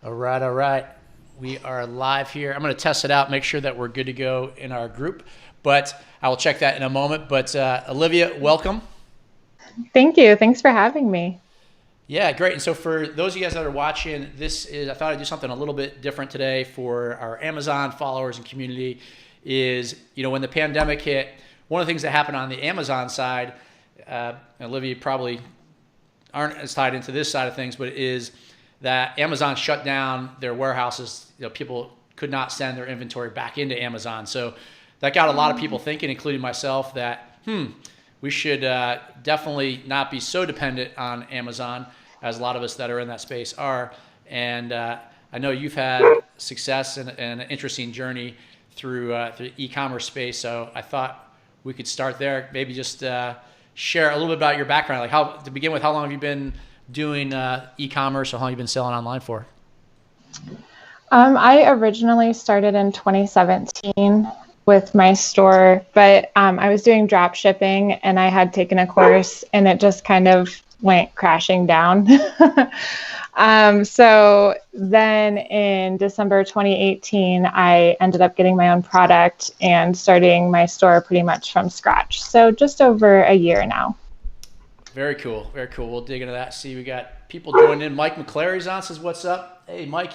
All right, all right. We are live here. I'm going to test it out, make sure that we're good to go in our group, but I will check that in a moment. But Olivia, welcome. Thank you. Thanks for having me. Yeah, great. And so for those of you guys that are watching, I thought I'd do something a little bit different today for our Amazon followers and community is, when the pandemic hit, one of the things that happened on the Amazon side, Olivia, you probably aren't as tied into this side of things, but it is that Amazon shut down their warehouses. People could not send their inventory back into Amazon. So that got a lot of people thinking, including myself, that we should definitely not be so dependent on Amazon as a lot of us that are in that space are. And I know you've had success and an interesting journey through the e-commerce space. So I thought we could start there. Maybe just share a little bit about your background. To begin with, how long have you been doing e-commerce, or how long have you been selling online for? I originally started in 2017 with my store, but I was doing drop shipping and I had taken a course and it just kind of went crashing down. So then in December 2018, I ended up getting my own product and starting my store pretty much from scratch. So just over a year now. Very cool. Very cool. We'll dig into that. See, we got people joining in. Mike McClary's on, says, what's up? Hey, Mike.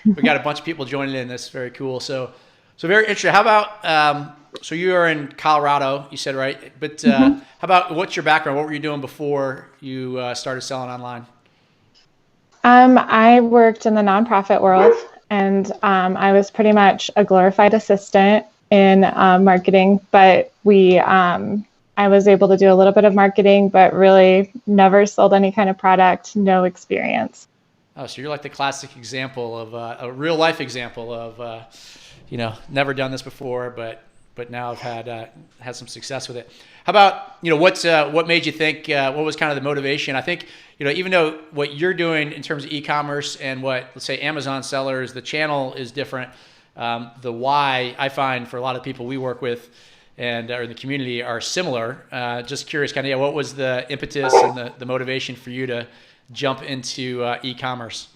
We got a bunch of people joining in. That's very cool. So very interesting. How about, so you are in Colorado, you said, right? But how about, what's your background? What were you doing before you started selling online? I worked in the nonprofit world, and I was pretty much a glorified assistant in marketing, but I was able to do a little bit of marketing, but really never sold any kind of product, no experience. Oh, so you're like the classic example of a real life example of, never done this before, but now I've had some success with it. How about, what made you think, what was kind of the motivation? I think, even though what you're doing in terms of e-commerce and what, let's say, Amazon sellers, the channel is different. The why, I find, for a lot of people we work with and or in the community are similar. Just curious, kind of, what was the impetus and the motivation for you to jump into e-commerce?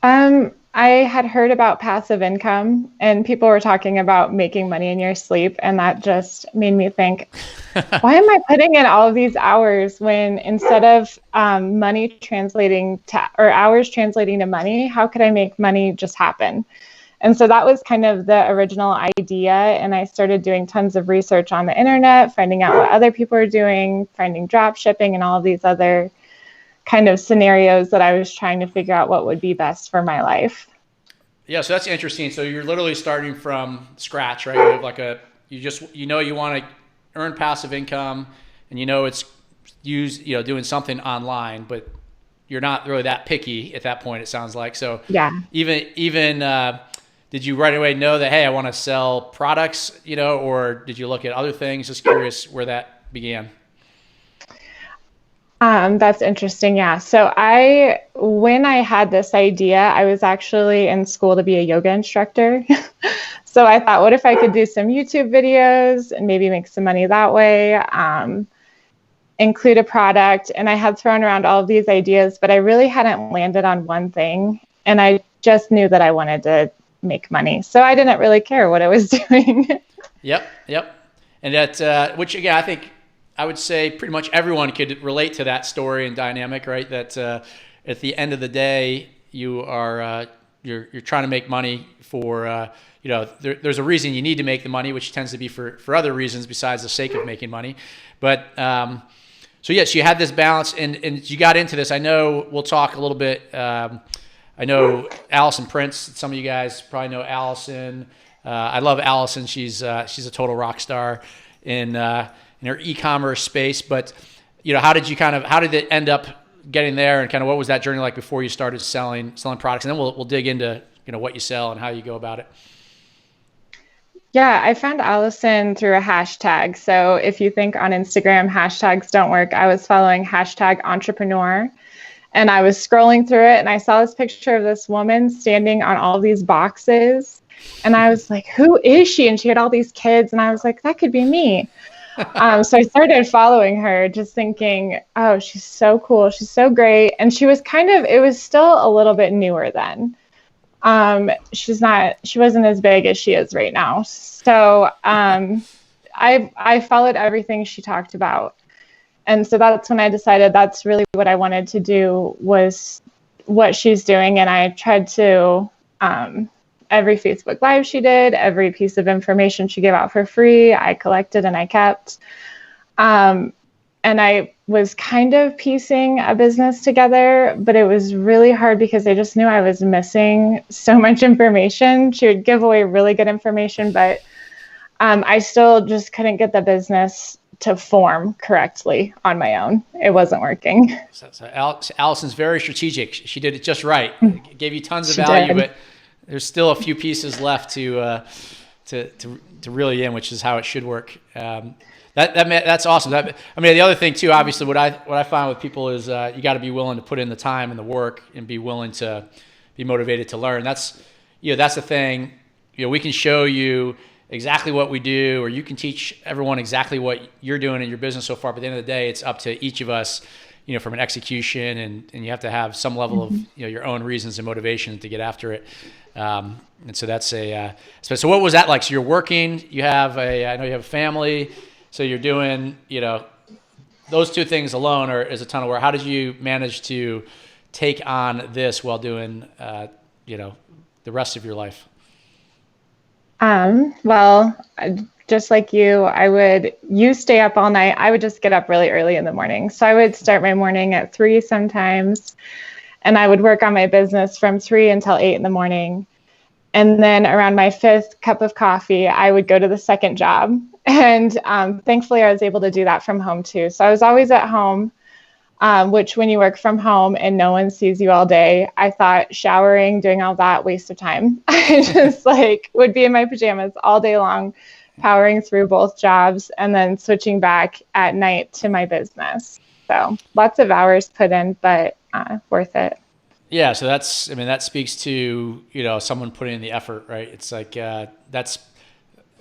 I had heard about passive income and people were talking about making money in your sleep. And that just made me think, why am I putting in all of these hours when instead of money translating to, or hours translating to money, how could I make money just happen? And so that was kind of the original idea. And I started doing tons of research on the internet, finding out what other people are doing, finding drop shipping and all of these other kind of scenarios that I was trying to figure out what would be best for my life. Yeah, so that's interesting. So you're literally starting from scratch, right? You have like you want to earn passive income, and it's doing something online, but you're not really that picky at that point, it sounds like. So yeah, even did you right away know that, hey, I want to sell products, or did you look at other things? Just curious where that began. That's interesting. Yeah. So when I had this idea, I was actually in school to be a yoga instructor. So I thought, what if I could do some YouTube videos and maybe make some money that way, include a product. And I had thrown around all of these ideas, but I really hadn't landed on one thing. And I just knew that I wanted to make money. So I didn't really care what I was doing. Yep. And that, which again, I think, I would say pretty much everyone could relate to that story and dynamic, right? That at the end of the day, you are you're trying to make money for there's a reason you need to make the money, which tends to be for other reasons besides the sake of making money. But so yes, you had this balance, and you got into this. I know we'll talk a little bit. I know Allison Prince. Some of you guys probably know Allison. I love Allison. She's a total rock star in her e-commerce space. But how did it end up getting there, and kind of what was that journey like before you started selling products? And then we'll dig into what you sell and how you go about it. Yeah, I found Allison through a hashtag. So if you think on Instagram hashtags don't work, I was following hashtag entrepreneur, and I was scrolling through it and I saw this picture of this woman standing on all these boxes, and I was like, who is she? And she had all these kids, and I was like, that could be me. So I started following her, just thinking, oh, she's so cool. She's so great. And she was it was still a little bit newer then. She wasn't as big as she is right now. So I followed everything she talked about. And so that's when I decided that's really what I wanted to do, was what she's doing. And I tried to, every Facebook Live she did, every piece of information she gave out for free, I collected and I kept. And I was kind of piecing a business together, but it was really hard because I just knew I was missing so much information. She would give away really good information, but I still just couldn't get the business to form correctly on my own. It wasn't working. So Allison's very strategic. She did it just right. It gave you tons of value, but there's still a few pieces left to reel you in, which is how it should work. That's awesome. The other thing too, obviously, what I find with people is you got to be willing to put in the time and the work, and be willing to be motivated to learn. That's the thing. We can show you exactly what we do, or you can teach everyone exactly what you're doing in your business so far. But at the end of the day, it's up to each of us, from an execution, and you have to have some level of your own reasons and motivation to get after it. And so that's so what was that like? So you're working, I know you have a family, so you're doing, those two things alone is a ton of work. How did you manage to take on this while doing, the rest of your life? Well, just like you stay up all night. I would just get up really early in the morning. So I would start my morning at 3 sometimes, and I would work on my business from 3 until 8 in the morning. And then around my 5th cup of coffee, I would go to the second job. And thankfully, I was able to do that from home too. So I was always at home, which when you work from home and no one sees you all day, I thought showering, doing all that, waste of time. I just would be in my pajamas all day long, powering through both jobs and then switching back at night to my business. So lots of hours put in, but worth it. Yeah. So that speaks to, someone putting in the effort, right? It's like, that's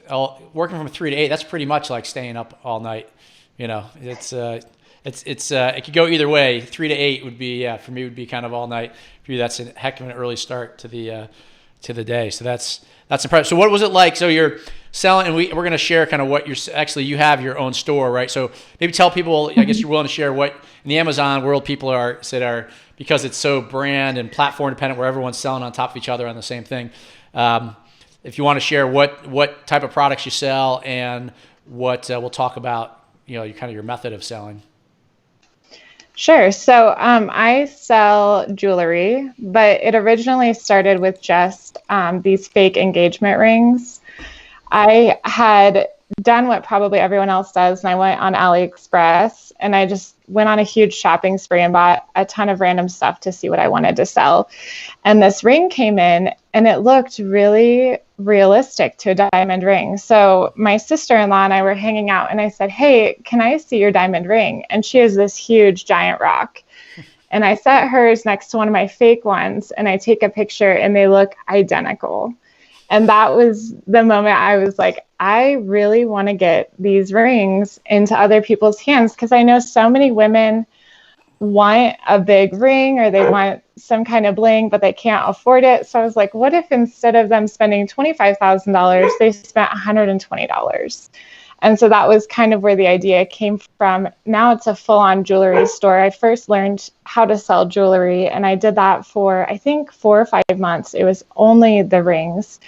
working from 3 to 8. That's pretty much like staying up all night. It could go either way. 3 to 8 would be, for me, would be kind of all night. For you, that's a heck of an early start to the day. So that's impressive. So what was it like? So you're selling, and we're going to share kind of what you have your own store, right? So maybe tell people, I guess you're willing to share what in the Amazon world people are, because it's so brand and platform dependent, where everyone's selling on top of each other on the same thing. If you want to share what type of products you sell, and what we'll talk about, kind of your method of selling. Sure. So I sell jewelry, but it originally started with just these fake engagement rings. I had done what probably everyone else does, and I went on AliExpress, and I just went on a huge shopping spree and bought a ton of random stuff to see what I wanted to sell. And this ring came in, and it looked really realistic to a diamond ring. So my sister-in-law and I were hanging out, and I said, "Hey, can I see your diamond ring?" And she has this huge giant rock. And I set hers next to one of my fake ones, and I take a picture, and they look identical. And that was the moment I was like, I really want to get these rings into other people's hands, because I know so many women want a big ring, or they want some kind of bling, but they can't afford it. So I was like, what if instead of them spending $25,000, they spent $120? And so that was kind of where the idea came from. Now it's a full-on jewelry store. I first learned how to sell jewelry, and I did that for, I think, 4 or 5 months. It was only the rings.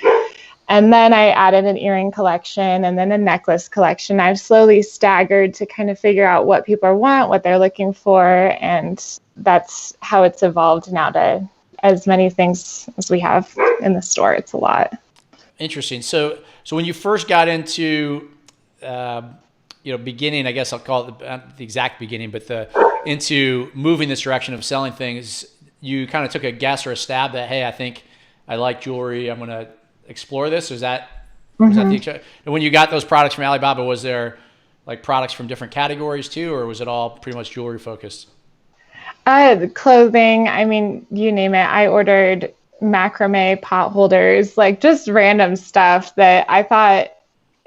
And then I added an earring collection, and then a necklace collection. I've slowly staggered to kind of figure out what people want, what they're looking for, and that's how it's evolved now to as many things as we have in the store. It's a lot. Interesting. So when you first got into beginning, I guess I'll call it the exact beginning, but into moving this direction of selling things, you kind of took a guess or a stab that, hey, I think I like jewelry, I'm going to explore this. Was that and when you got those products from Alibaba, was there like products from different categories too, or was it all pretty much jewelry focused? The clothing, I mean, you name it. I ordered macrame pot holders, like just random stuff that I thought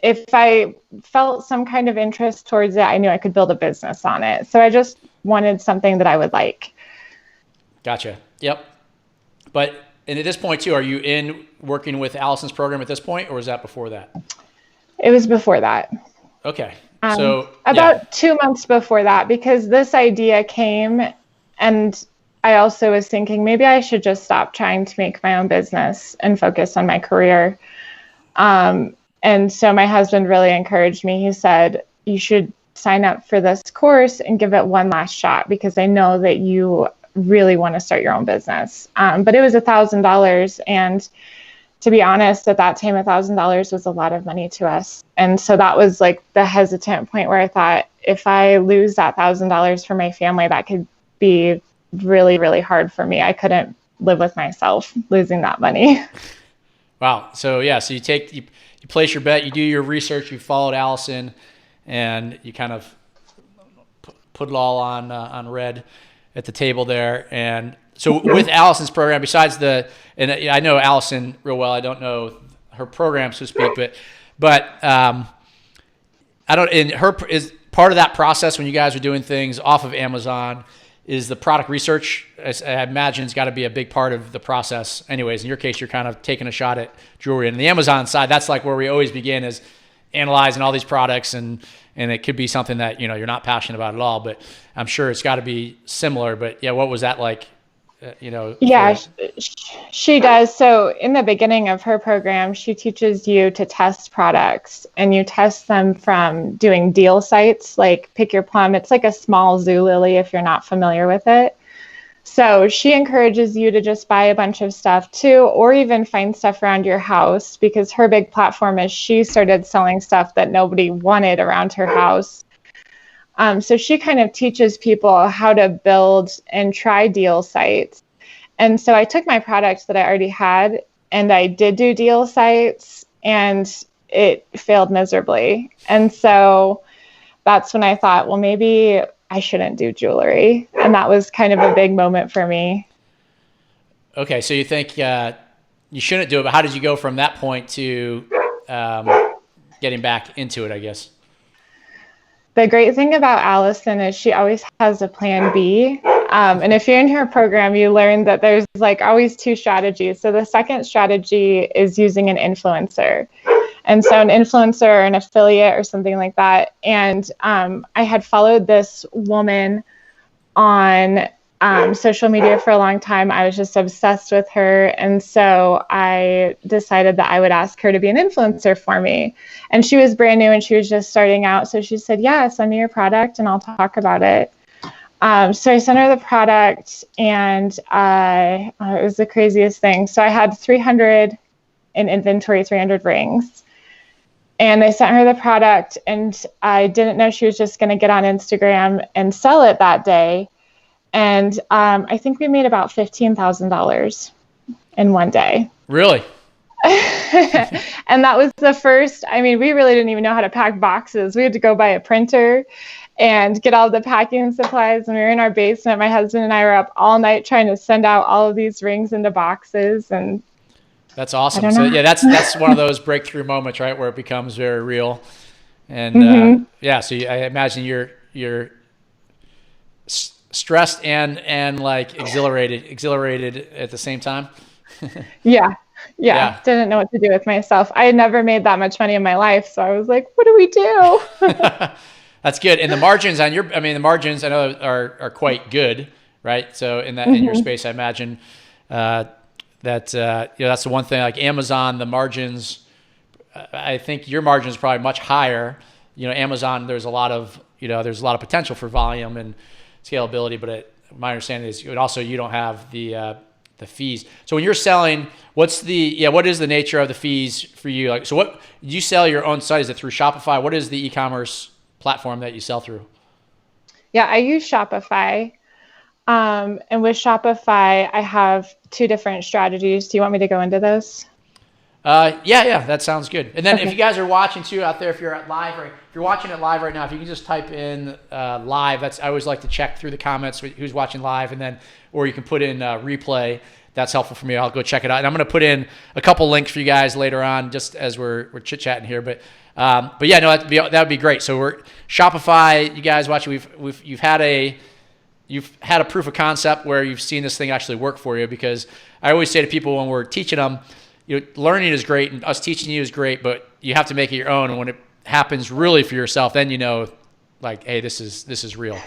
if I felt some kind of interest towards it, I knew I could build a business on it. So I just wanted something that I would like. Gotcha. Yep. And at this point too, are you in working with Allison's program at this point, or was that before that? It was before that. Okay. So about 2 months before that, because this idea came, and I also was thinking maybe I should just stop trying to make my own business and focus on my career. And so my husband really encouraged me. He said, you should sign up for this course and give it one last shot, because I know that you really want to start your own business. But it was $1,000. And to be honest, at that time, $1,000 was a lot of money to us. And so that was like the hesitant point where I thought, if I lose that $1,000 for my family, that could be really, really hard for me. I couldn't live with myself losing that money. Wow. So you place your bet, you do your research, you followed Allison, and you kind of put it all on red at the table there. And so with Allison's program, besides and I know Allison real well, I don't know her program, so to speak, but I don't, and her is part of that process when you guys are doing things off of Amazon is the product research. I imagine it's got to be a big part of the process anyways. In your case, you're kind of taking a shot at jewelry. And the Amazon side, that's like where we always begin, is analyzing all these products, and it could be something that, you're not passionate about at all, but I'm sure it's got to be similar. But yeah, what was that like? Yeah, she does. So in the beginning of her program, she teaches you to test products, and you test them from doing deal sites like Pick Your Plum. It's like a small Zulily if you're not familiar with it. So she encourages you to just buy a bunch of stuff too, or even find stuff around your house, because her big platform is she started selling stuff that nobody wanted around her house. So she kind of teaches people how to build and try deal sites. And so I took my product that I already had, and I did do deal sites, and it failed miserably. And so that's when I thought, well, maybe I shouldn't do jewelry. And that was kind of a big moment for me. Okay, so you think you shouldn't do it, but how did you go from that point to getting back into it, I guess? The great thing about Allison is she always has a plan B. And if you're in her program, you learn that there's like always two strategies. So the second strategy is using an influencer. And so an influencer or an affiliate or something like that. And I had followed this woman on social media for a long time. I was just obsessed with her. And so I decided that I would ask her to be an influencer for me. And she was brand new and she was just starting out. So she said, yeah, send me your product and I'll talk about it. So I sent her the product, and it was the craziest thing. So I had 300 in inventory, 300 rings. And I sent her the product, and I didn't know she was just going to get on Instagram and sell it that day. And I think we made about $15,000 in one day. Really? And that was the first. I mean, we really didn't even know how to pack boxes. We had to go buy a printer and get all the packing supplies. And we were in our basement. My husband and I were up all night trying to send out all of these rings into boxes. And that's awesome. So yeah, that's one of those breakthrough moments, right, where it becomes very real. And so I imagine you're stressed and like exhilarated at the same time. Yeah. Didn't know what to do with myself. I had never made that much money in my life. So I was like, what do we do? That's good. And the margins on the margins I know are quite good, right? So in your space, I imagine that's the one thing. Like Amazon, the margins, I think your margin is probably much higher. Amazon, there's a lot of potential for volume and scalability, but my understanding is you don't have the fees. So when you're selling, what is the nature of the fees for you? Like, so what you sell your own site? Is it through Shopify? What is the e-commerce platform that you sell through? Yeah, I use Shopify. And with Shopify, I have two different strategies. Do you want me to go into those? Yeah, that sounds good. And then if you guys are watching too out there, if you're watching it live right now, if you can just type in live, I always like to check through the comments who's watching live, and then or you can put in replay. that's helpful for me. I'll go check it out. And I'm going to put in a couple links for you guys later on, just as we're chit-chatting here. But yeah, no, that would be great. So we're Shopify, you guys watching, you've had a proof of concept where you've seen this thing actually work for you, because I always say to people when we're teaching them, learning is great and us teaching you is great, but you have to make it your own. And when it happens really for yourself, then like, hey, this is real.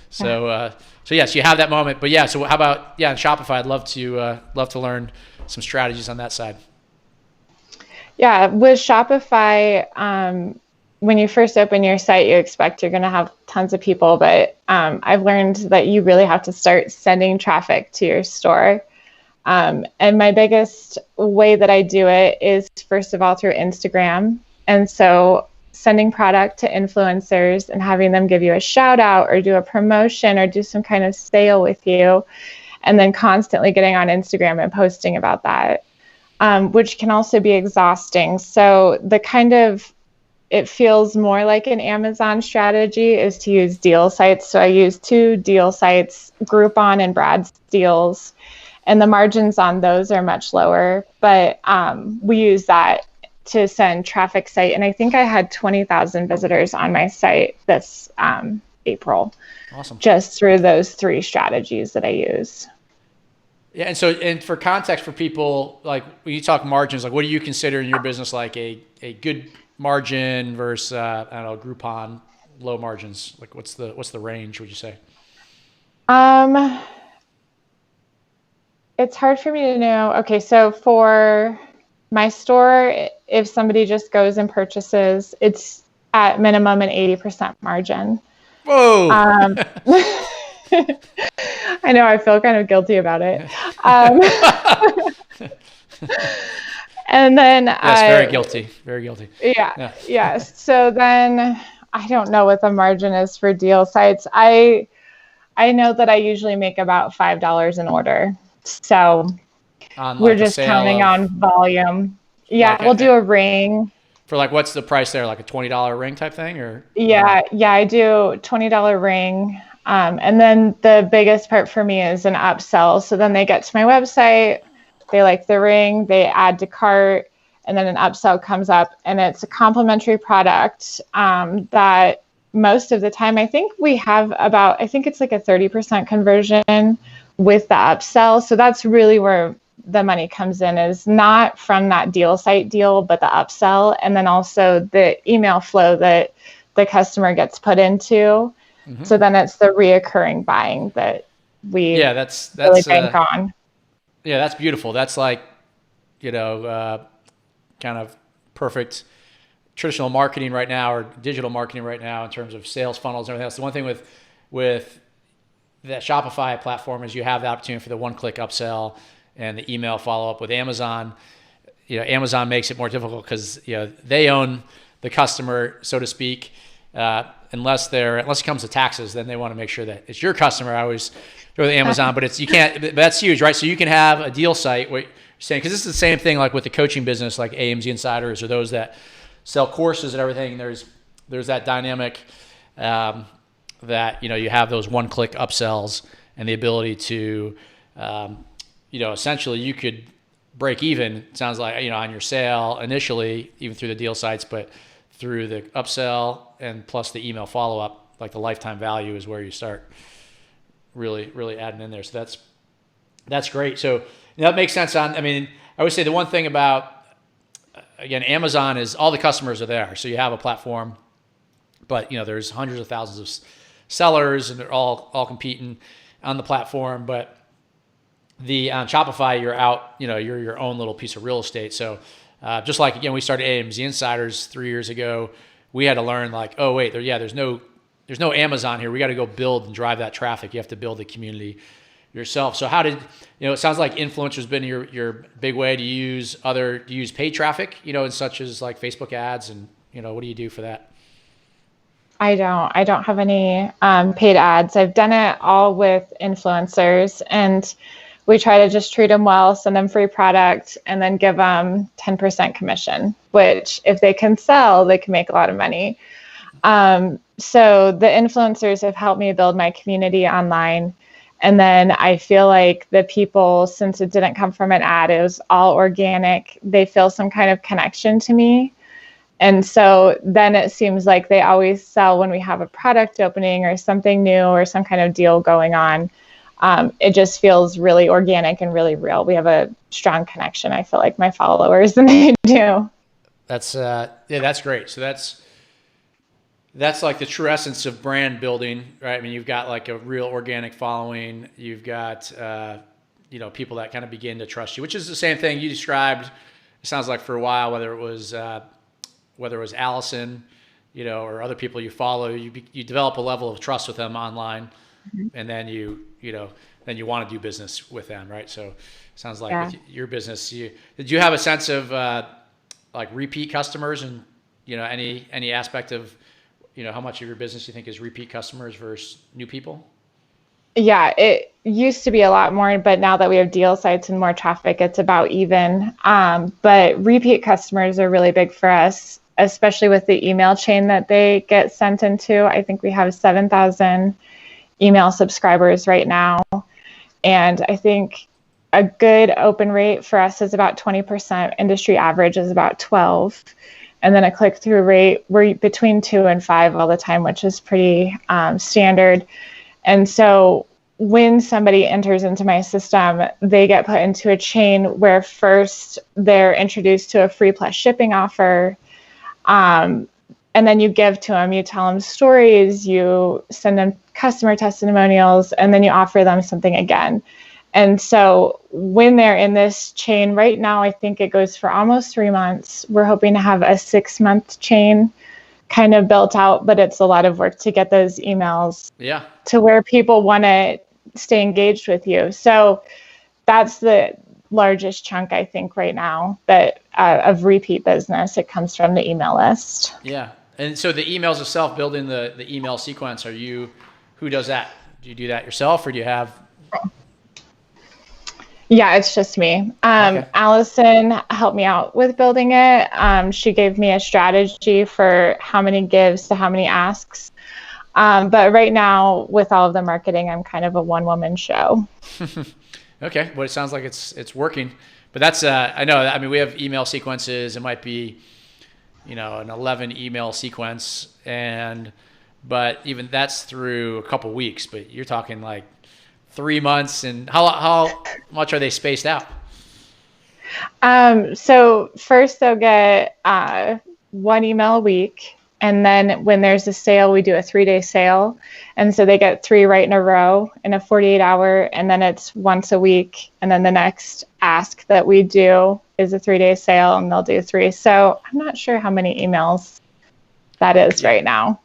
So yes, you have that moment. But yeah, so how about in Shopify? I'd love to learn some strategies on that side. Yeah, with Shopify, when you first open your site, you expect you're going to have tons of people, but I've learned that you really have to start sending traffic to your store. And my biggest way that I do it is, first of all, through Instagram. And so sending product to influencers and having them give you a shout out or do a promotion or do some kind of sale with you, and then constantly getting on Instagram and posting about that, which can also be exhausting. So it feels more like an Amazon strategy is to use deal sites. So I use 2 deal sites, Groupon and Brad's Deals, and the margins on those are much lower, but we use that to send traffic site. And I think I had 20,000 visitors on my site this April. Awesome. Just through those 3 strategies that I use. Yeah. And for context for people, like when you talk margins, like what do you consider in your business like a good margin versus, Groupon low margins? Like what's the range, would you say? It's hard for me to know. Okay. So for my store, if somebody just goes and purchases, it's at minimum an 80% margin. Whoa. I know, I feel kind of guilty about it. And then yes, very guilty. Very guilty. Yeah. So then I don't know what the margin is for deal sites. I know that I usually make about $5 an order. So we're just counting on volume. Yeah, we'll do a ring. For like, what's the price there? Like a $20 ring type thing, or? Yeah, I do $20 ring. And then the biggest part for me is an upsell. So then they get to my website, they like the ring, they add to cart, and then an upsell comes up, and it's a complimentary product that most of the time, I think it's like a 30% conversion with the upsell. So that's really where the money comes in, is not from that deal site deal, but the upsell, and then also the email flow that the customer gets put into. Mm-hmm. So then it's the reoccurring buying that we that's really bank on. Yeah, that's beautiful. That's like, kind of perfect traditional marketing right now, or digital marketing right now, in terms of sales funnels and everything else. The one thing with that Shopify platform is you have the opportunity for the one-click upsell and the email follow-up. With Amazon, Amazon makes it more difficult because they own the customer, so to speak. Unless it comes to taxes, then they want to make sure that it's your customer. I always go with Amazon, but you can't. But that's huge, right? So you can have a deal site where you're saying, because this is the same thing like with the coaching business, like AMZ Insiders or those that sell courses and everything. There's that dynamic that you have those one-click upsells and the ability to essentially you could break even. It sounds like on your sale initially, even through the deal sites, but through the upsell and plus the email follow-up, like the lifetime value is where you start really, really adding in there. So that's great. So that makes sense. I would say the one thing about, again, Amazon is all the customers are there. So you have a platform, but there's hundreds of thousands of sellers and they're all competing on the platform. But on Shopify, you're out, you're your own little piece of real estate. So just like, again, we started AMZ Insiders 3 years ago, we had to learn like, oh wait, there's no Amazon here. We got to go build and drive that traffic. You have to build the community yourself. So how did, it sounds like influencers been your big way. Do you use paid traffic, and such as like Facebook ads, and what do you do for that? I don't have any paid ads. I've done it all with influencers, and we try to just treat them well, send them free product, and then give them 10% commission, which if they can sell, they can make a lot of money. So the influencers have helped me build my community online. And then I feel like the people, since it didn't come from an ad, it was all organic, they feel some kind of connection to me. And so then it seems like they always sell when we have a product opening or something new or some kind of deal going on. It just feels really organic and really real. We have a strong connection, I feel like, my followers, and they do. That's that's great. So that's like the true essence of brand building, right? I mean, you've got like a real organic following. You've got people that kind of begin to trust you, which is the same thing you described. It sounds like for a while, whether it was Allison, or other people you follow, you develop a level of trust with them online, and then you want to do business with them, right? So it sounds like with your business, did you have a sense of like repeat customers and any aspect of how much of your business you think is repeat customers versus new people? Yeah, it used to be a lot more, but now that we have deal sites and more traffic, it's about even. But repeat customers are really big for us, especially with the email chain that they get sent into. I think we have 7,000 email subscribers right now. And I think a good open rate for us is about 20%. Industry average is about 12%. And then a click-through rate, we're between 2 and 5 all the time, which is pretty standard. And so when somebody enters into my system, they get put into a chain where first they're introduced to a free plus shipping offer. And then you give to them, you tell them stories, you send them customer testimonials, and then you offer them something again. And so when they're in this chain right now, I think it goes for almost 3 months. We're hoping to have a 6-month chain kind of built out, but it's a lot of work to get those emails to where people want to stay engaged with you. So that's the largest chunk, I think, right now that of repeat business. It comes from the email list. Yeah. And so the emails itself, building the email sequence, who does that? Do you do that yourself, or do you have? Yeah, it's just me. Okay. Allison helped me out with building it. She gave me a strategy for how many gives to how many asks. But right now, with all of the marketing, I'm kind of a one-woman show. Okay. Well, it sounds like it's working. But that's I know. I mean, we have email sequences. It might be an 11 email sequence, but even that's through a couple weeks. But you're talking like 3 months, and how much are they spaced out? So first they'll get 1 email a week, and then when there's a sale, we do a 3-day sale, and so they get 3 right in a row in a 48-hour, and then it's once a week, and then the next ask that we do is a 3-day sale, and they'll do 3. So I'm not sure how many emails that is right now.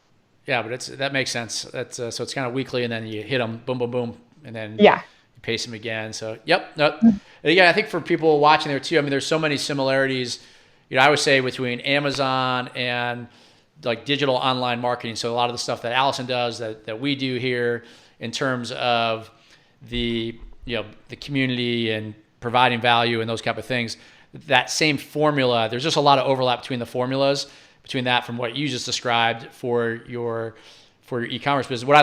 Yeah, but that makes sense. That's so it's kind of weekly, and then you hit them, boom, boom, boom. And then you paste them again. So, yep. No. Yeah, I think for people watching there too, I mean, there's so many similarities, I would say, between Amazon and like digital online marketing. So a lot of the stuff that Allison does that we do here in terms of the community and providing value and those type of things, that same formula, there's just a lot of overlap between the formulas, between that from what you just described for your e-commerce business. What I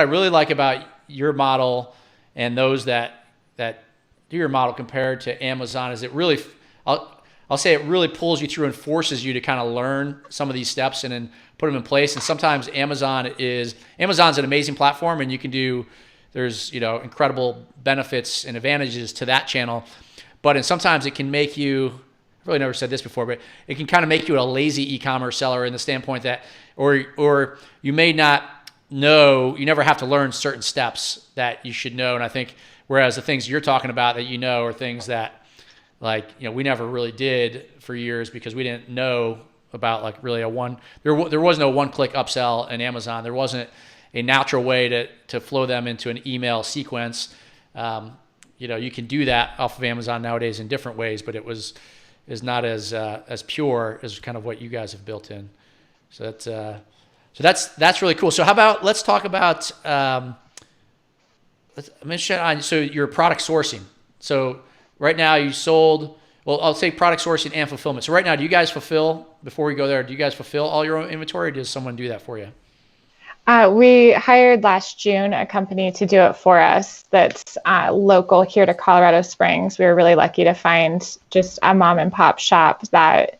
really like about your model and those that do your model compared to Amazon is it really, I'll say it really pulls you through and forces you to kind of learn some of these steps and then put them in place. And sometimes Amazon's an amazing platform, and there's incredible benefits and advantages to that channel. But sometimes it can make you, I've really never said this before, but it can kind of make you a lazy e-commerce seller in the standpoint that, or you may not know, you never have to learn certain steps that you should know. And I think, whereas the things you're talking about that are things that we never really did for years because we didn't know about really there was no one-click upsell in Amazon. There wasn't a natural way to flow them into an email sequence. You can do that off of Amazon nowadays in different ways, but is not as pure as kind of what you guys have built in. So that's really cool. So how about let's talk about so your product sourcing. So right now you sold, well, I'll say product sourcing and fulfillment. So right now, before we go there, do you guys fulfill all your own inventory, or does someone do that for you? We hired last June a company to do it for us that's local here to Colorado Springs. We were really lucky to find just a mom and pop shop that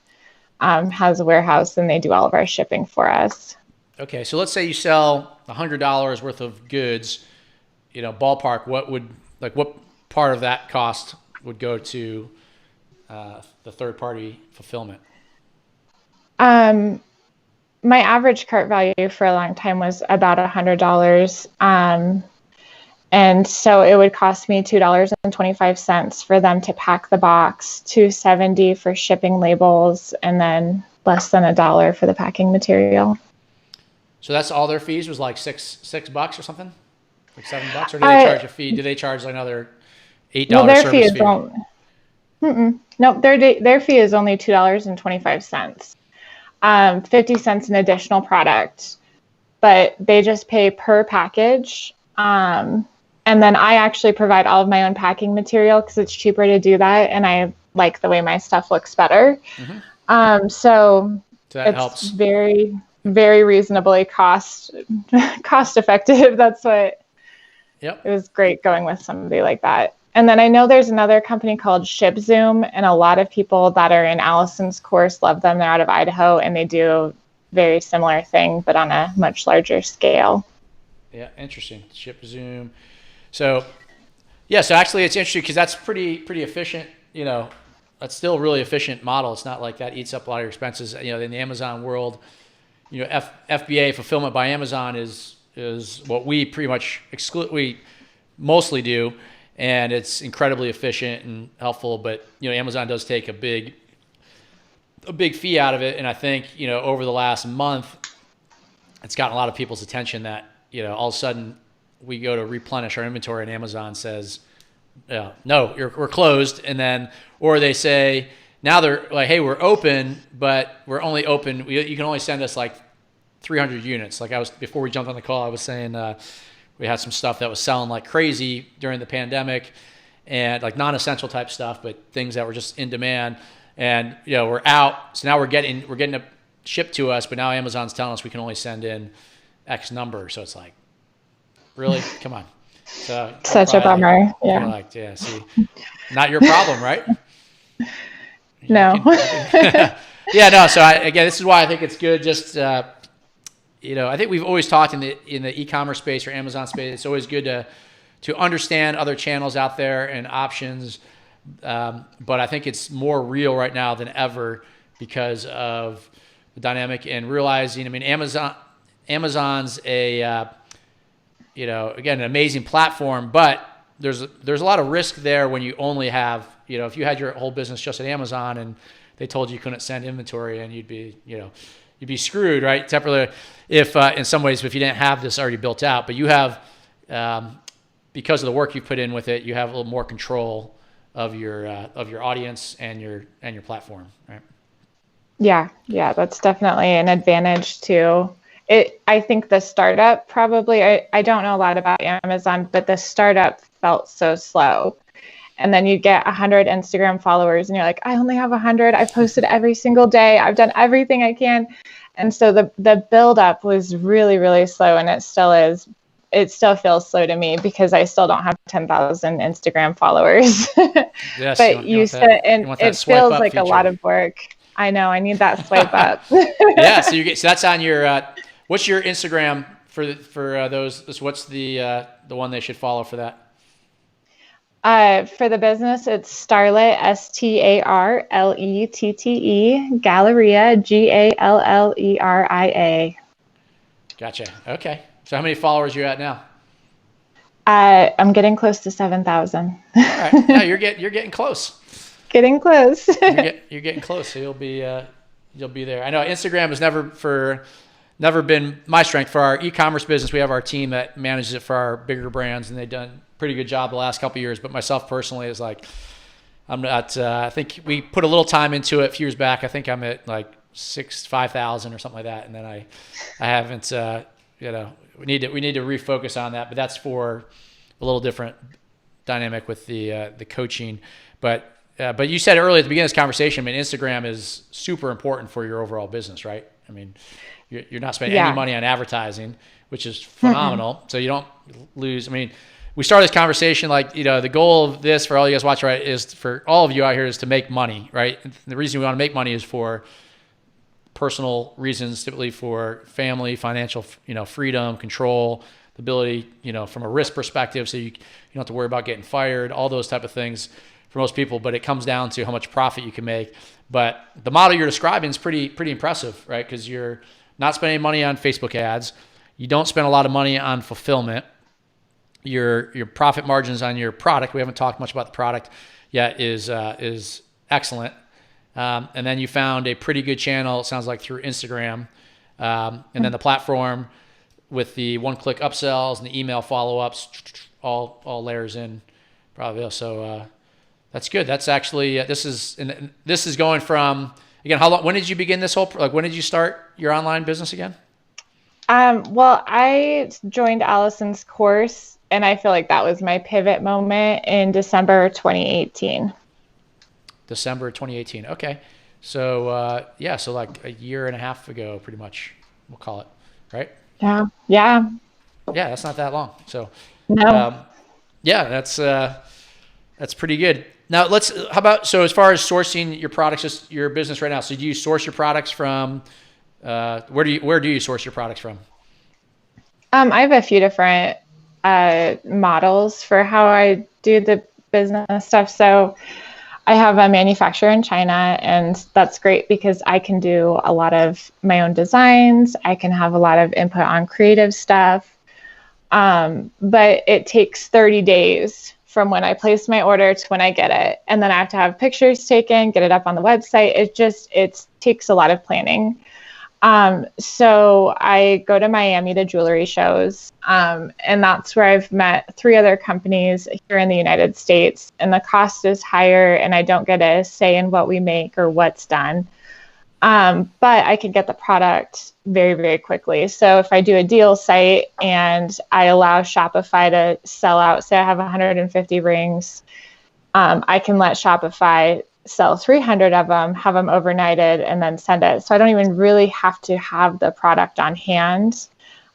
has a warehouse, and they do all of our shipping for us. Okay, so let's say you sell $100 worth of goods, ballpark, what part of that cost would go to the third party fulfillment? My average cart value for a long time was about $100. And so it would cost me $2.25 for them to pack the box, $2.70 for shipping labels, and then less than $1 for the packing material. So that's all their fees was like $6 or something? Like $7? Or do they charge a fee? Do they charge like another $8 service fee? Nope, their fee is only $2.25. 50 cents an additional product, but they just pay per package. And then I actually provide all of my own packing material because it's cheaper to do that, and I like the way my stuff looks better. Mm-hmm. So that helps. Very, very reasonably cost effective. That's what. Yep. It was great going with somebody like that. And then I know there's another company called ShipZoom, and a lot of people that are in Allison's course love them. They're out of Idaho, and they do a very similar thing, but on a much larger scale. Yeah, interesting. ShipZoom. So actually it's interesting because that's pretty efficient. That's still a really efficient model. It's not like that eats up a lot of your expenses. In the Amazon world, FBA, fulfillment by Amazon, is what we pretty much we mostly do. And it's incredibly efficient and helpful, but Amazon does take a big fee out of it. And I think over the last month, it's gotten a lot of people's attention that all of a sudden we go to replenish our inventory, and Amazon says, "No, we're closed." And then, or they say now they're like, "Hey, we're open, but we're only open. You can only send us like 300 units." Like before we jumped on the call, I was saying. We had some stuff that was selling like crazy during the pandemic, and like non-essential type stuff, but things that were just in demand. And we're out, so now we're getting it shipped to us, but now Amazon's telling us we can only send in X number. So it's like, really, come on. So such a bummer. Yeah. See, not your problem, right? No. Yeah, no. So again, this is why I think it's good. Just I think we've always talked in the e-commerce space or Amazon space. It's always good to understand other channels out there and options. But I think it's more real right now than ever because of the dynamic and realizing. I mean, Amazon's again, an amazing platform, but there's a lot of risk there when you only have if you had your whole business just at Amazon and they told you couldn't send inventory, and you'd be screwed, right? Temporarily, if in some ways, if you didn't have this already built out, but you have, because of the work you put in with it, you have a little more control of your audience and your platform, right? Yeah, that's definitely an advantage too. I think the startup probably, I don't know a lot about Amazon, but the startup felt so slow. And then you get 100 Instagram followers and you're like, I only have 100. I posted every single day. I've done everything I can. And so the build up was really, really slow, and it still is. It still feels slow to me because I still don't have 10,000 Instagram followers. Yes, but you said, and it feels like feature. A lot of work. I know. I need that swipe up. Yeah. So that's on your. What's your Instagram for those? What's the one they should follow for that? For the business, it's Starlet, StarLette, Galleria, Galleria. Gotcha. Okay. So how many followers are you at now? I'm getting close to 7,000. All right. No, you're getting close. Getting close. you're getting close. So you'll be there. I know Instagram has never been my strength. For our e-commerce business, we have our team that manages it for our bigger brands, and they've done a pretty good job the last couple of years. But myself personally is like, I'm not. I think we put a little time into it a few years back. I think I'm at like 5,000 or something like that, and then I haven't. We need to refocus on that. But that's for a little different dynamic with the coaching. But you said earlier at the beginning of this conversation, I mean, Instagram is super important for your overall business, right? I mean, you're not spending any money on advertising, which is phenomenal. So you don't lose. I mean, we started this conversation like, the goal of this for all you guys watching, right, is for all of you out here is to make money, right? And the reason we want to make money is for personal reasons, typically for family, financial, freedom, control, the ability, from a risk perspective, so you don't have to worry about getting fired, all those type of things for most people. But it comes down to how much profit you can make. But the model you're describing is pretty impressive, right? Because you're not spending money on Facebook ads. You don't spend a lot of money on fulfillment. Your profit margins on your product, we haven't talked much about the product yet, is excellent. And then you found a pretty good channel, it sounds like, through Instagram. And then the platform with the one-click upsells and the email follow-ups, all layers in probably. So that's good. That's actually, this is going from, again, how long, when did you begin this when did you start your online business again? Well, I joined Allison's course, and I feel like that was my pivot moment in December 2018. December 2018. Okay. So, so like a year and a half ago, pretty much, we'll call it, right? Yeah. Yeah. Yeah, that's not that long. So, no. That's pretty good. Now how about, so as far as sourcing your products, just your business right now. So do you source your products from, where do you source your products from? I have a few different models for how I do the business stuff. So I have a manufacturer in China, and that's great because I can do a lot of my own designs. I can have a lot of input on creative stuff. But it takes 30 days from when I place my order to when I get it. And then I have to have pictures taken, get it up on the website. It takes a lot of planning. So I go to Miami to jewelry shows, and that's where I've met 3 other companies here in the United States, and the cost is higher and I don't get a say in what we make or what's done. But I can get the product very, very quickly. So if I do a deal site and I allow Shopify to sell out, say I have 150 rings, I can let Shopify sell 300 of them, have them overnighted, and then send it. So I don't even really have to have the product on hand.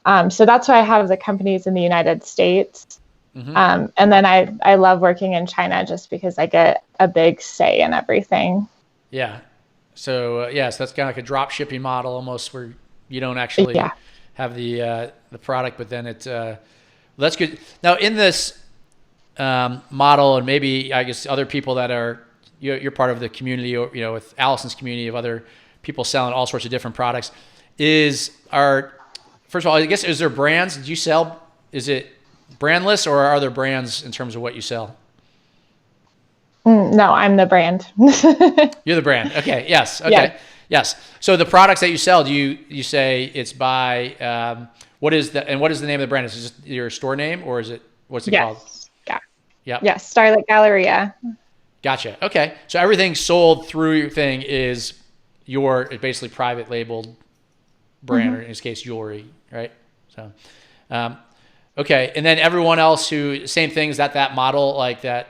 So that's why I have the companies in the United States. Mm-hmm. And then I love working in China just because I get a big say in everything. Yeah. So, so that's kind of like a drop shipping model almost, where you don't actually have the product, but then that's good. Now in this model, and maybe I guess other people that are, you're part of the community, or with Allison's community of other people selling all sorts of different products, first of all, I guess, is there brands? Did you sell? Is it brandless, or are there brands in terms of what you sell? No, I'm the brand. You're the brand. Okay. Yes. Okay. Yeah. Yes. So the products that you sell, do you say it's by what is the name of the brand? Is it just your store name, or what's it called? Yeah. Yeah. Yes. Starlight Galleria. Gotcha. Okay. So everything sold through your thing is basically private labeled brand, or in this case, jewelry, right? So, okay. And then everyone else same thing, is that model, like that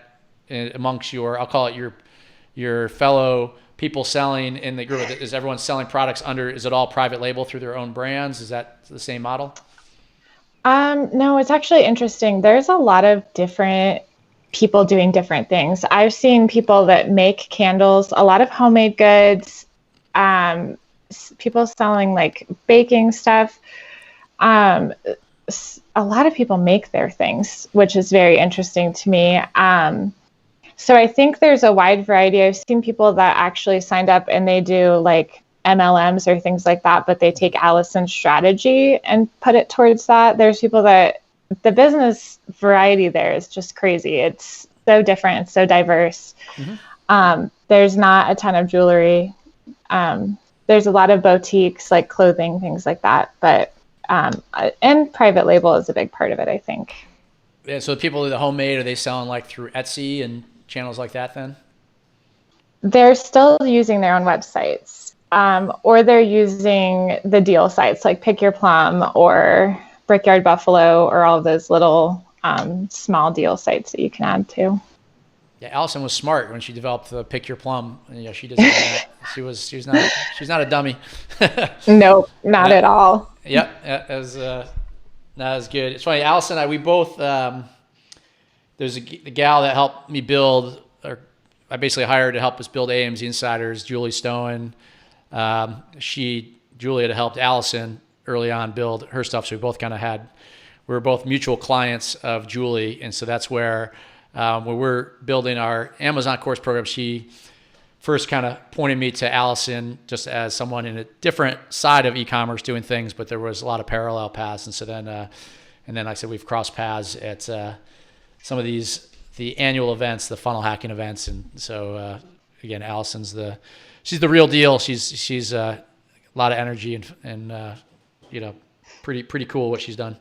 amongst I'll call it your fellow people selling in the group, is everyone selling products is it all private label through their own brands? Is that the same model? No, it's actually interesting. There's a lot of different people doing different things. I've seen people that make candles, a lot of homemade goods, people selling like baking stuff. A lot of people make their things, which is very interesting to me. So I think there's a wide variety. I've seen people that actually signed up and they do like MLMs or things like that, but they take Allison's strategy and put it towards that. There's people that the business variety there is just crazy. It's so different. It's so diverse. Mm-hmm. There's not a ton of jewelry. There's a lot of boutiques, like clothing, things like that. But and private label is a big part of it, I think. Yeah. So the people do the homemade, are they selling like through Etsy and channels like that then? They're still using their own websites, or they're using the deal sites like Pick Your Plum or Brickyard Buffalo, or all of those little small deal sites that you can add to. Yeah, Allison was smart when she developed the Pick Your Plum. She did that. She's not a dummy. Nope, not at all. Yep. As That was good. It's funny, Allison and I, we both, there's the gal that helped me build, or I basically hired to help us build AMZ Insiders, Julie Stone. Julie had helped Allison early on build her stuff. So we were both mutual clients of Julie. And so that's where, when we're building our Amazon course program, she first kind of pointed me to Allison just as someone in a different side of e-commerce doing things, but there was a lot of parallel paths. And so then, like I said, we've crossed paths at some of the annual events, the funnel hacking events. And so, again, Allison's she's the real deal. She's a lot of energy and pretty cool what she's done.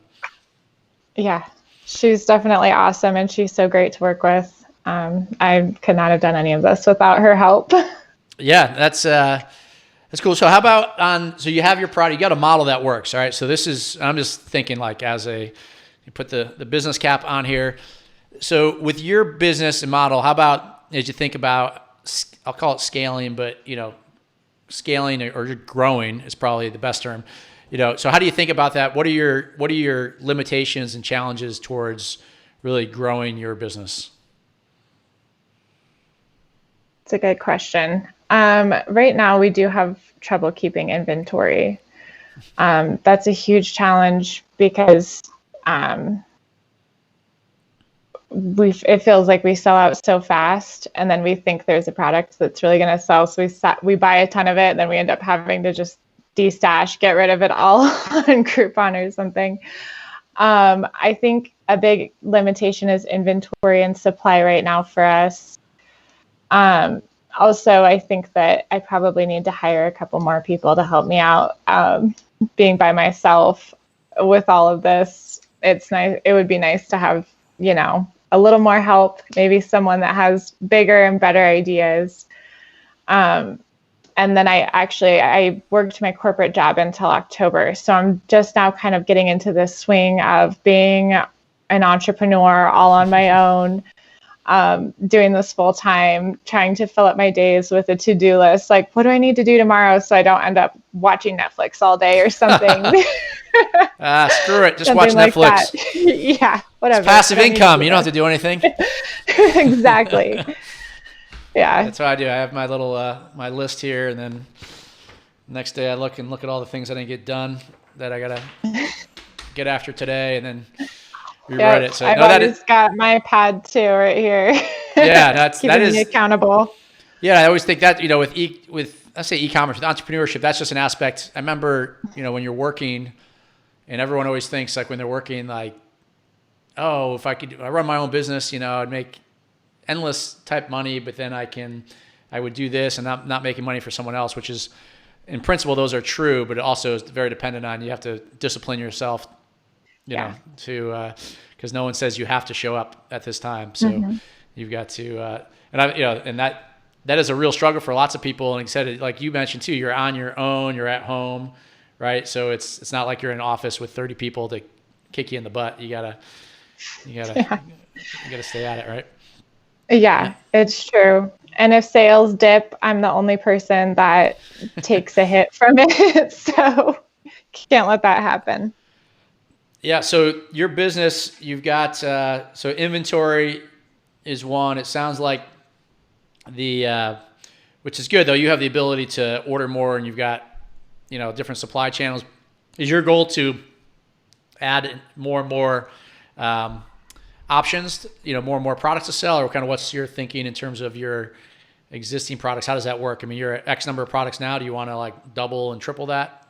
Yeah, she's definitely awesome, and she's so great to work with. I could not have done any of this without her help. Yeah, that's cool. So how about so you have your product, you got a model that works. All right. So I'm just thinking like you put the business cap on here. So with your business and model, how about as you think about, I'll call it scaling, but scaling or growing is probably the best term. So how do you think about that? What are your limitations and challenges towards really growing your business? It's a good question. Right now, we do have trouble keeping inventory. That's a huge challenge because it feels like we sell out so fast, and then we think there's a product that's really going to sell. So we buy a ton of it, and then we end up having to just destash, get rid of it all on Groupon or something. I think a big limitation is inventory and supply right now for us. Also, I think that I probably need to hire a couple more people to help me out. Being by myself with all of this, it's nice. It would be nice to have, a little more help, maybe someone that has bigger and better ideas. And then I worked my corporate job until October. So I'm just now kind of getting into this swing of being an entrepreneur all on my own. Doing this full time, trying to fill up my days with a to-do list. Like, what do I need to do tomorrow so I don't end up watching Netflix all day or something? Screw it. Just watch Netflix. Yeah, whatever. It's passive income. You don't have to do anything. Exactly. Yeah. That's what I do. I have my little my list here, and then next day I look at all the things I didn't get done that I gotta get after today, and then rewrite it. So I've always got my pad too right here. Yeah, that is me accountable. Yeah, I always think that with let's say e-commerce, with entrepreneurship, that's just an aspect. I remember when you're working, and everyone always thinks like when they're working like, oh, if I run my own business, I'd make endless type money, but then I would do this and not making money for someone else, which is in principle those are true, but it also is very dependent on you have to discipline yourself. Because no one says you have to show up at this time. So you've got to, and that is a real struggle for lots of people. And like I said, like you mentioned too, you're on your own, you're at home, right? So it's not like you're in an office with 30 people to kick you in the butt. You gotta stay at it, right? Yeah, it's true. And if sales dip, I'm the only person that takes a hit from it. So can't let that happen. Yeah. So your business, you've got, so inventory is one. It sounds like which is good though. You have the ability to order more and you've got, different supply channels. Is your goal to add more and more, options, more and more products to sell, or kind of what's your thinking in terms of your existing products? How does that work? I mean, you're at X number of products now. Do you want to like double and triple that?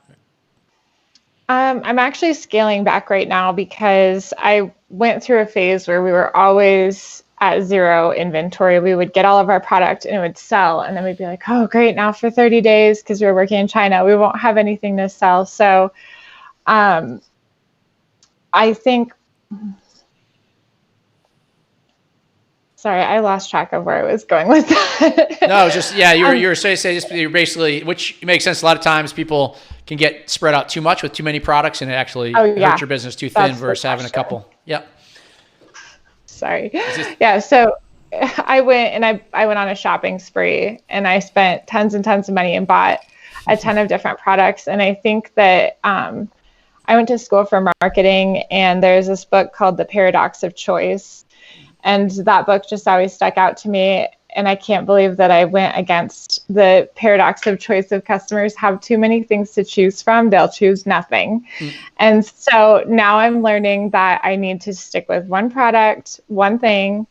I'm actually scaling back right now because I went through a phase where we were always at zero inventory. We would get all of our product and it would sell. And then we'd be like, oh, great. Now for 30 days, because we were working in China, we won't have anything to sell. So I think, sorry, I lost track of where I was going with that. No, just, yeah, you're basically, which makes sense. A lot of times people can get spread out too much with too many products and it actually hurts your business too thin versus having a couple. Yep. Sorry. Yeah. So I went on a shopping spree and I spent tons and tons of money and bought a ton of different products. And I think that I went to school for marketing, and there's this book called The Paradox of Choice. And that book just always stuck out to me. And I can't believe that I went against the paradox of choice. Of customers have too many things to choose from, they'll choose nothing. And so now I'm learning that I need to stick with one product, one thing,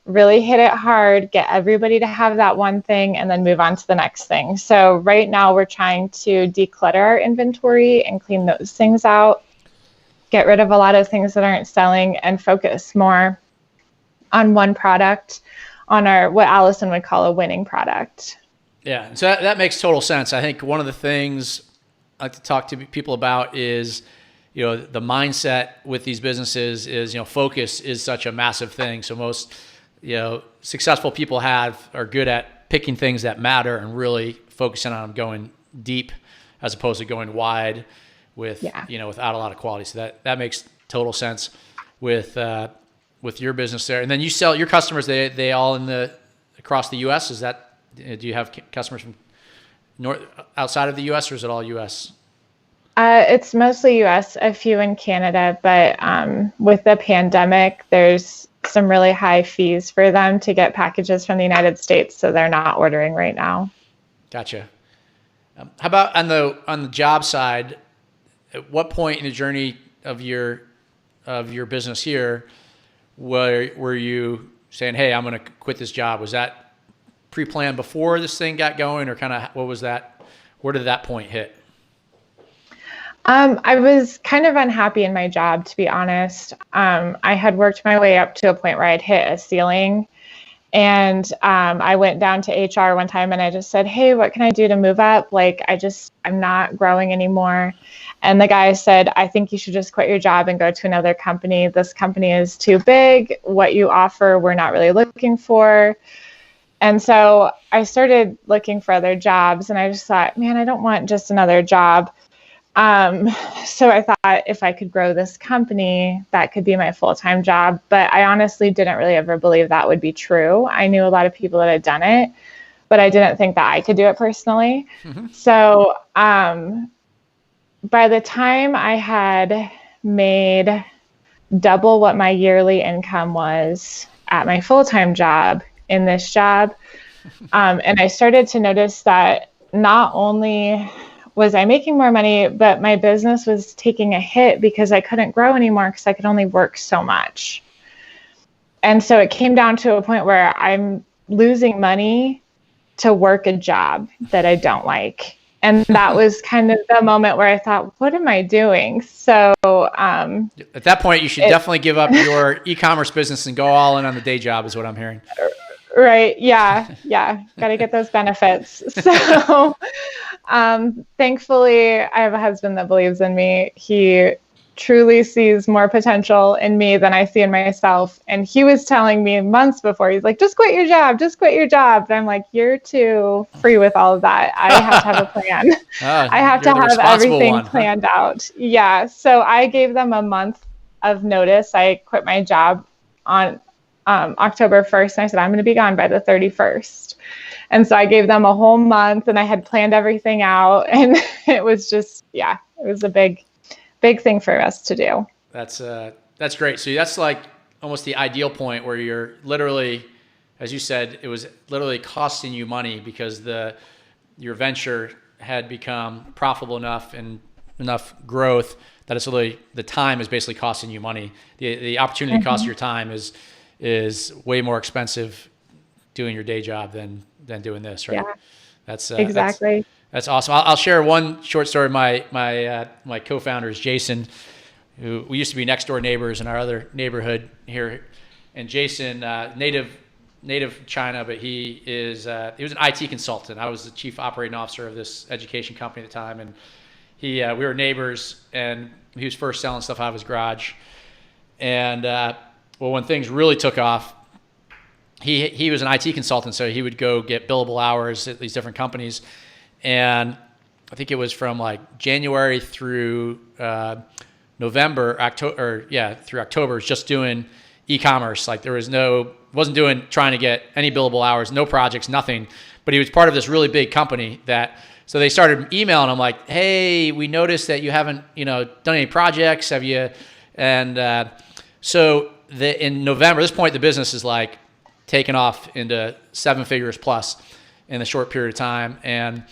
really hit it hard, get everybody to have that one thing, and then move on to the next thing. So right now we're trying to declutter our inventory and clean those things out, get rid of a lot of things that aren't selling, and focus more on one product, on our, what Allison would call a winning product. Yeah, so that makes total sense. I think one of the things I like to talk to people about is, the mindset with these businesses is, focus is such a massive thing. So most, successful people are good at picking things that matter and really focusing on them, going deep as opposed to going wide with, without a lot of quality. So that makes total sense with your business there. And then you sell your customers, they all across the US. Is that, do you have customers from outside of the US, or is it all US? It's mostly US, a few in Canada, but with the pandemic, there's some really high fees for them to get packages from the United States, so they're not ordering right now. Gotcha. How about on the job side? At what point in the journey of your business here were you saying, "Hey, I'm going to quit this job"? Was that pre-planned before this thing got going, or kind of what was that? Where did that point hit? I was kind of unhappy in my job, to be honest. I had worked my way up to a point where I'd hit a ceiling, and I went down to HR one time and I just said, "Hey, what can I do to move up? Like, I'm not growing anymore." And the guy said, "I think you should just quit your job and go to another company. This company is too big. What you offer, we're not really looking for." And so I started looking for other jobs, and I just thought, man, I don't want just another job. So I thought if I could grow this company, that could be my full-time job. But I honestly didn't really ever believe that would be true. I knew a lot of people that had done it, but I didn't think that I could do it personally. Mm-hmm. So by the time I had made double what my yearly income was at my full-time job in this job, and I started to notice that not only was I making more money, but my business was taking a hit because I couldn't grow anymore because I could only work so much. And so it came down to a point where I'm losing money to work a job that I don't like. And that was kind of the moment where I thought, what am I doing? So at that point, you should definitely give up your e-commerce business and go all in on the day job, is what I'm hearing. Right. Yeah. Got to get those benefits. So thankfully, I have a husband that believes in me. He truly sees more potential in me than I see in myself. And he was telling me months before, he's like, just quit your job. And I'm like, you're too free with all of that. I have to have a plan. I have to have everything planned out. Yeah. So I gave them a month of notice. I quit my job on October 1st. And I said, I'm going to be gone by the 31st. And so I gave them a whole month, and I had planned everything out. And it was just, it was a big thing for us to do. That's great. So that's like almost the ideal point where you're literally, as you said, it was literally costing you money because your venture had become profitable enough and enough growth that it's literally, the time is basically costing you money. The opportunity to cost your time is way more expensive doing your day job than doing this, right? Yeah, that's exactly. That's awesome. I'll share one short story. My co-founder is Jason, who we used to be next door neighbors in our other neighborhood here. And Jason, native China, but he was an IT consultant. I was the chief operating officer of this education company at the time, and we were neighbors. And he was first selling stuff out of his garage. And when things really took off, he was an IT consultant, so he would go get billable hours at these different companies. And I think it was from like January through through October, just doing e-commerce. Like there was trying to get any billable hours, no projects, nothing. But he was part of this really big company that So they started emailing him like, hey, we noticed that you haven't, done any projects. Have you? And so in November, at this point, the business is like taken off into 7 figures plus in a short period of time. And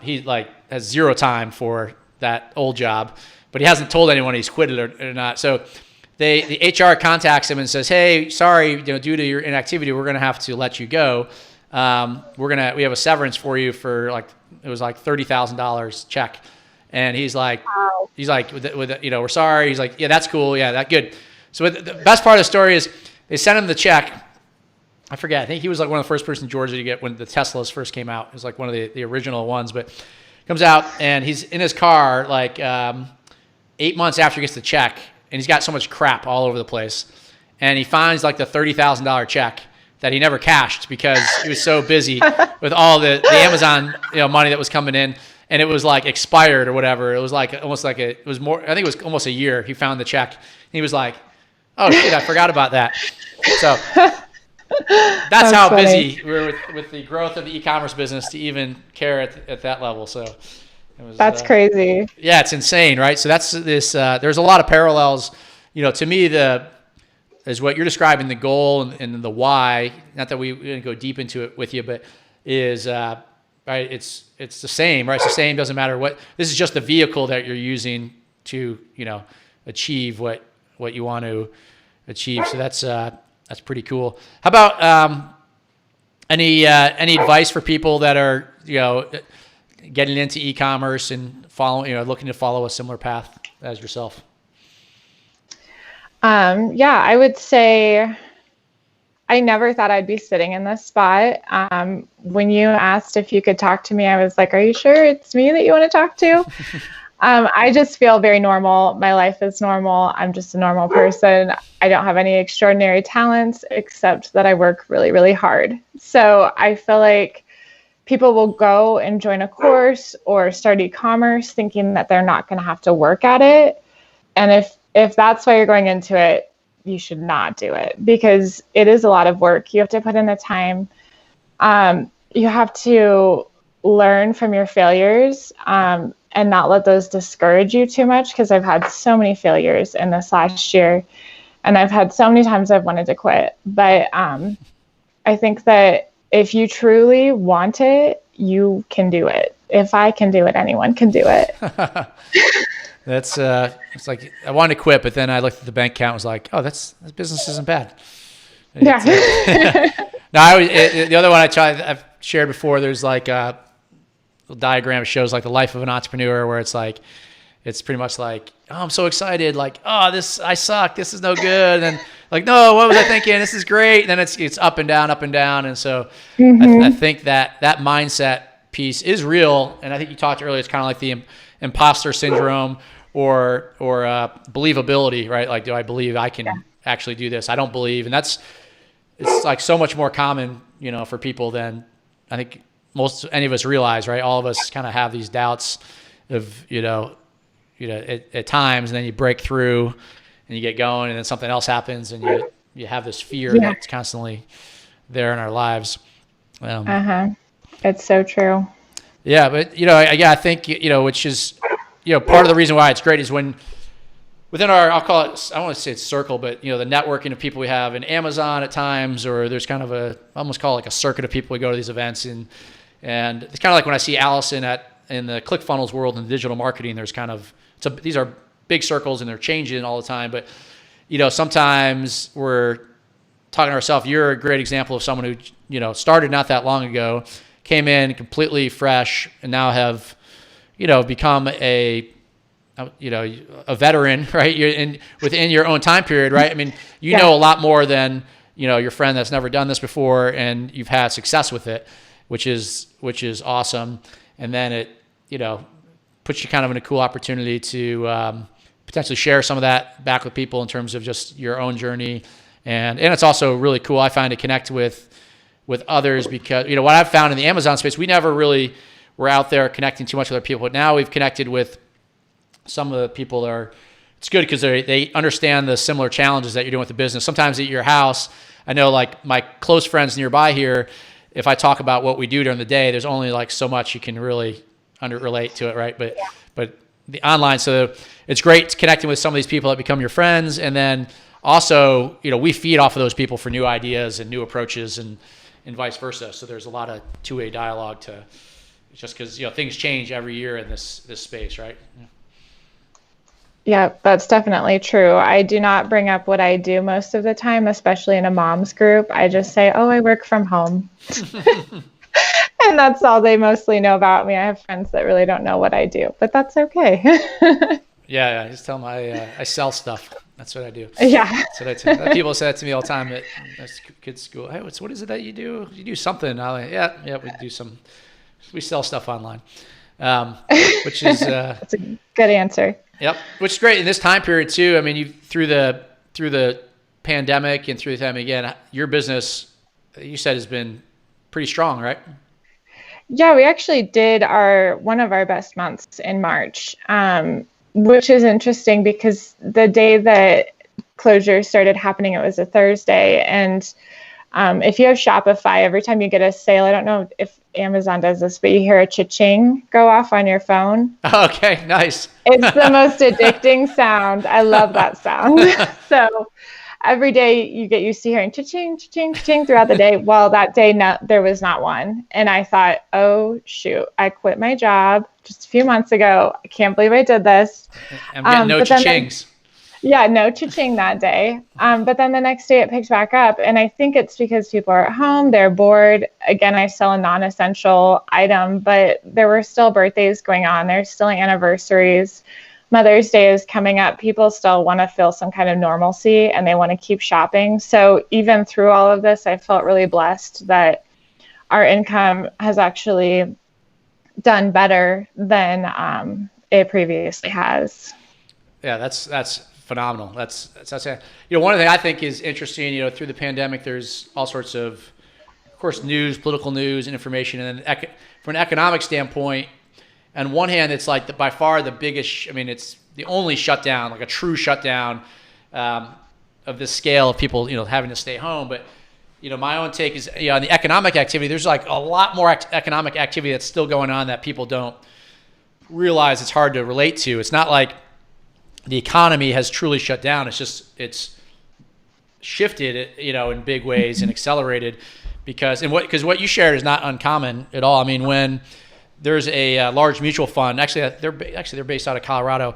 he like has zero time for that old job, but he hasn't told anyone he's quit it or not. So the HR contacts him and says, hey, sorry, due to your inactivity, we're going to have to let you go. We have a severance for you for it was like $30,000 check. And he's like, wow. We're sorry. He's like, yeah, that's cool. Yeah, that good. So the best part of the story is they sent him the check. I forget. I think he was like one of the first person in Georgia to get when the Teslas first came out. It was like one of the original ones, but comes out and he's in his car like 8 months after he gets the check, and he's got so much crap all over the place. And he finds like the $30,000 check that he never cashed because he was so busy with all the Amazon money that was coming in, and it was like expired or whatever. It was like almost like it was more. I think it was almost a year. He found the check. And he was like, "Oh shit, I forgot about that." So. That's how funny. Busy we were with the growth of the e-commerce business to even care at that level. So it was, that's crazy. Yeah, it's insane, right? So that's this. There's a lot of parallels. To me, is what you're describing, the goal and the why. Not that we didn't go deep into it with you, but is right. It's the same, right? It's the same. Doesn't matter what. This is just the vehicle that you're using to achieve what you want to achieve. So that's pretty cool. How about any advice for people that are getting into e-commerce and looking to follow a similar path as yourself? Yeah, I would say I never thought I'd be sitting in this spot. When you asked if you could talk to me, I was like, "Are you sure it's me that you want to talk to?" I just feel very normal. My life is normal. I'm just a normal person. I don't have any extraordinary talents except that I work really, really hard. So I feel like people will go and join a course or start e-commerce thinking that they're not going to have to work at it. And if that's why you're going into it, you should not do it because it is a lot of work. You have to put in the time. You have to learn from your failures. And not let those discourage you too much, because I've had so many failures in this last year, and I've had so many times I've wanted to quit. But I think that if you truly want it, you can do it. If I can do it, anyone can do it. That's it's like I wanted to quit, but then I looked at the bank account and was like, oh, this business isn't bad. Yeah. No, the other one I've shared before, there's like a diagram shows like the life of an entrepreneur where it's pretty much like, oh, I'm so excited, like, oh, I suck, this is no good, and like, no, what was I thinking, this is great, and then it's up and down, and so I think that mindset piece is real, and I think you talked earlier, it's kind of like the imposter syndrome or believability, right? Like, do I believe I can actually do this? I don't believe, and it's like so much more common, for people than I think any of us realize, right? All of us kind of have these doubts of, at times, and then you break through and you get going, and then something else happens, and you have this fear that's constantly there in our lives. It's so true. Yeah, but I think which is part of the reason why it's great is when within our, I'll call it, I don't want to say it's circle, but the networking of people we have in Amazon at times, or there's kind of I almost call it like a circuit of people we go to these events in. And it's kind of like when I see Allison in the ClickFunnels world and digital marketing, there's these are big circles and they're changing all the time. But, sometimes we're talking to ourselves. You're a great example of someone who, started not that long ago, came in completely fresh, and now have, become a veteran, right? You're within your own time period, right? I mean, know a lot more than, your friend that's never done this before, and you've had success with it, which is awesome. And then it, puts you kind of in a cool opportunity to potentially share some of that back with people in terms of just your own journey. And it's also really cool, I find, to connect with others, because, what I've found in the Amazon space, we never really were out there connecting too much with other people, but now we've connected with some of the people that it's good because they understand the similar challenges that you're doing with the business. Sometimes at your house, I know like my close friends nearby here, if I talk about what we do during the day, there's only like so much you can really relate to it, right? But the online, so it's great connecting with some of these people that become your friends, and then also, we feed off of those people for new ideas and new approaches, and vice versa. So there's a lot of two-way dialogue just because things change every year in this space, right? Yeah, that's definitely true. I do not bring up what I do most of the time, especially in a mom's group. I just say, oh, I work from home. And that's all they mostly know about me. I have friends that really don't know what I do, but that's okay. Yeah, I just tell them I sell stuff. That's what I do. Yeah. That's what I do. People say that to me all the time at kids' school. Hey, what is it that you do? You do something. We sell stuff online, which is that's a good answer. Yep, which is great in this time period too. I mean, through the pandemic and through the time again, your business, you said, has been pretty strong, right? Yeah, we actually did one of our best months in March, which is interesting because the day that closures started happening, it was a Thursday. And if you have Shopify, every time you get a sale, I don't know if Amazon does this, but you hear a cha-ching go off on your phone. Okay, nice. It's the most addicting sound. I love that sound. So every day you get used to hearing cha-ching, cha-ching, cha-ching throughout the day. Well, that day, there was not one. And I thought, oh, shoot, I quit my job just a few months ago. I can't believe I did this. I'm getting no cha-chings. Yeah, no cha-ching that day. But then the next day it picks back up. And I think it's because people are at home, they're bored. Again, I sell a non-essential item, but there were still birthdays going on. There's still anniversaries. Mother's Day is coming up. People still want to feel some kind of normalcy and they want to keep shopping. So even through all of this, I felt really blessed that our income has actually done better than it previously has. Yeah, that's phenomenal. That's one of the things I think is interesting. Through the pandemic, there's all sorts of course, news, political news, and information, and then from an economic standpoint. On one hand, it's like by far the biggest. I mean, it's the only shutdown, like a true shutdown of this scale of people, having to stay home. But my own take is, on the economic activity, there's like a lot more economic activity that's still going on that people don't realize. It's hard to relate to. It's not like the economy has truly shut down. It's just it's shifted, in big ways and accelerated because what you shared is not uncommon at all. I mean, when there's a large mutual fund, actually they're based out of Colorado.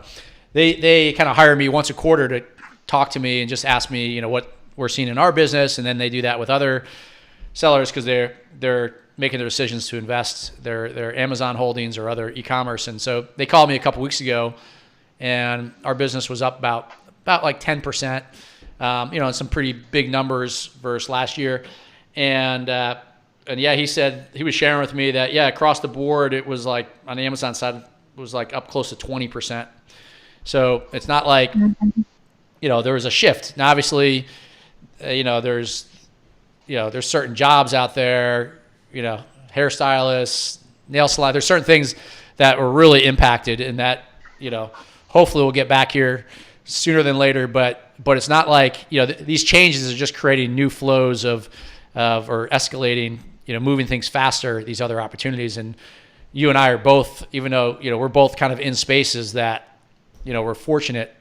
They kind of hire me once a quarter to talk to me and just ask me, what we're seeing in our business, and then they do that with other sellers because they're making their decisions to invest their Amazon holdings or other e-commerce. And so they called me a couple weeks ago, and our business was up about like 10%, and some pretty big numbers versus last year. And yeah, he said he was sharing with me that across the board it was like on the Amazon side it was like up close to 20%. So it's not like there was a shift. Now obviously there's certain jobs out there, hairstylists, nail salon. There's certain things that were really impacted, and that hopefully we'll get back here sooner than later. But it's not like these changes are just creating new flows of or escalating, moving things faster, these other opportunities. And you and I are both, even though, we're both kind of in spaces that, we're fortunate,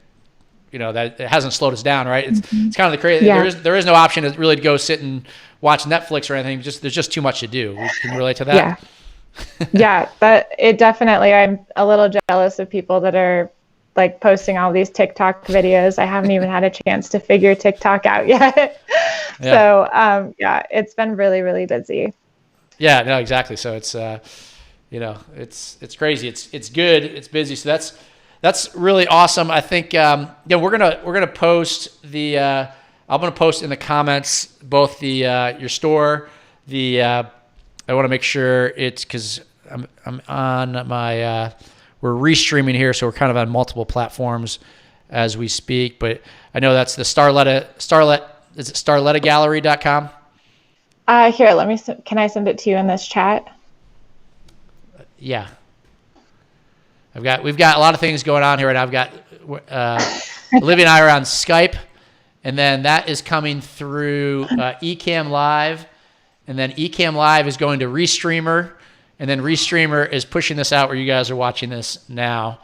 that it hasn't slowed us down, right? It's kind of the crazy. Yeah. There is no option to really go sit and watch Netflix or anything. There's just too much to do. We can relate to that. Yeah. Yeah, but it definitely, I'm a little jealous of people that are like posting all these TikTok videos. I haven't even had a chance to figure TikTok out yet. Yeah. So, it's been really, really busy. Yeah, no, exactly. So it's, it's crazy. It's good. It's busy. So that's really awesome. I think, we're going to post I'm going to post in the comments, both your store, I want to make sure it's cause I'm on my, we're restreaming here. So we're kind of on multiple platforms as we speak, but I know that's the Starlet, is it starletagallery.com? Here, can I send it to you in this chat? Yeah. We've got a lot of things going on here, and I've got Olivia and I are on Skype, and then that is coming through eCam Live, and then eCam Live is going to Restreamer, and then Restreamer is pushing this out where you guys are watching this now.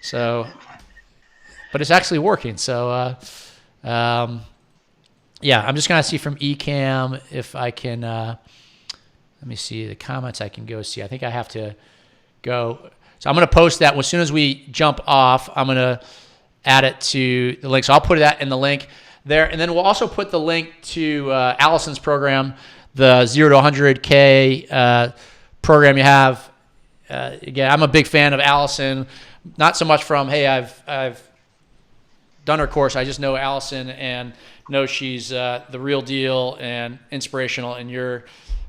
So, but it's actually working. So, yeah, I'm just going to see from eCam if I can, let me see the comments I can go see. I think I have to go. So I'm going to post that as soon as we jump off. I'm going to add it to the link. So I'll put that in the link there. And then we'll also put the link to Allison's program, the 0 to 100K program you have. Again, I'm a big fan of Allison, not so much from, hey, I've done her course. I just know Allison and know she's the real deal and inspirational. And you're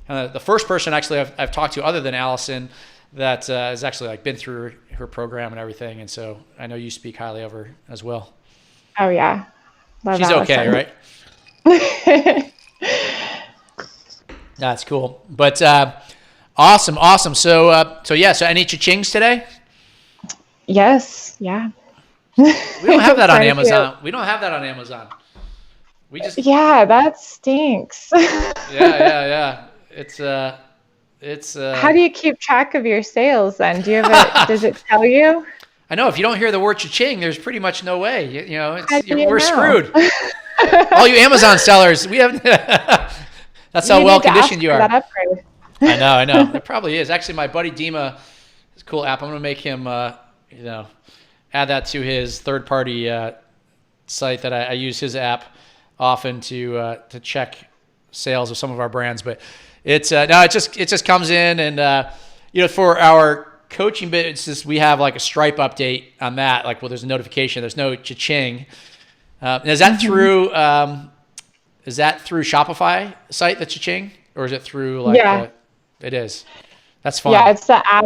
the first person actually I've talked to other than Allison that has actually like been through her program and everything. And so I know you speak highly of her as well. Oh yeah. Love She's Allison. okay, right? That's cool. But awesome. So yeah, so any cha-chings today? Yes. Yeah. We don't have that on Amazon. We don't have that on Amazon. We just that stinks. Yeah. It's How do you keep track of your sales then? Do you have does it tell you? I know if you don't hear the word cha-ching, there's pretty much no way. You know, we're screwed. All you Amazon sellers, we have. That's how well conditioned you are. That upgrade. I know. It probably is. Actually, my buddy Dima, it's a cool app. I'm gonna make him, add that to his third-party site that I use his app often to check sales of some of our brands. But it's it just comes in and for our coaching bit, it's just we have like a Stripe update on that. Like, well, there's a notification. There's no cha-ching. Is that through Shopify site, the cha-ching, or is it through it is. That's fun. Yeah, it's the app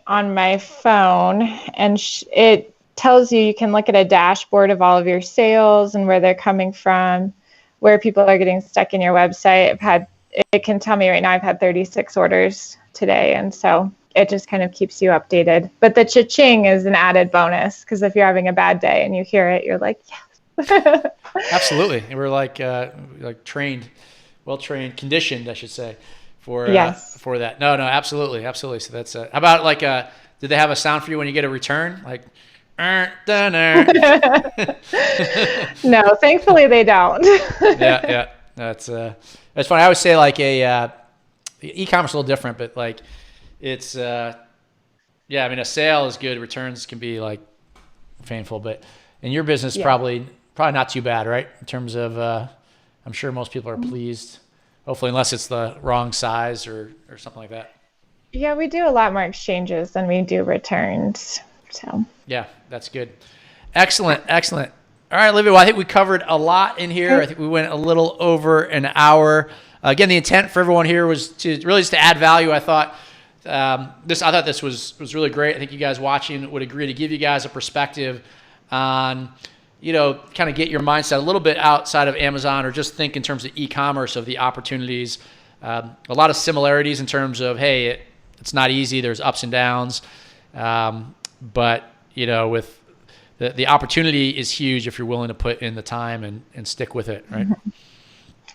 on my phone, and it tells you can look at a dashboard of all of your sales and where they're coming from, where people are getting stuck in your website. It can tell me right now I've had 36 orders today, and so it just kind of keeps you updated. But the cha-ching is an added bonus because if you're having a bad day and you hear it, you're like, yes. Absolutely. And we're like trained, well-trained, conditioned, I should say, for that. No, absolutely. So that's how about did they have a sound for you when you get a return? Like, no, thankfully they don't. Yeah. That's funny. I always say e-commerce is a little different, but like it's I mean a sale is good. Returns can be like painful, but in your business probably not too bad, right? In terms of I'm sure most people are pleased. Hopefully, unless it's the wrong size or something like that. Yeah, we do a lot more exchanges than we do returns. So yeah, that's good. Excellent. All right, Olivia, well, I think we covered a lot in here. I think we went a little over an hour. Again, the intent for everyone here was to really just to add value. I thought this was really great. I think you guys watching would agree to give you guys a perspective on, kind of get your mindset a little bit outside of Amazon, or just think in terms of e-commerce, of the opportunities. A lot of similarities in terms of, hey, it's not easy. There's ups and downs. But, with the opportunity is huge if you're willing to put in the time and stick with it, right?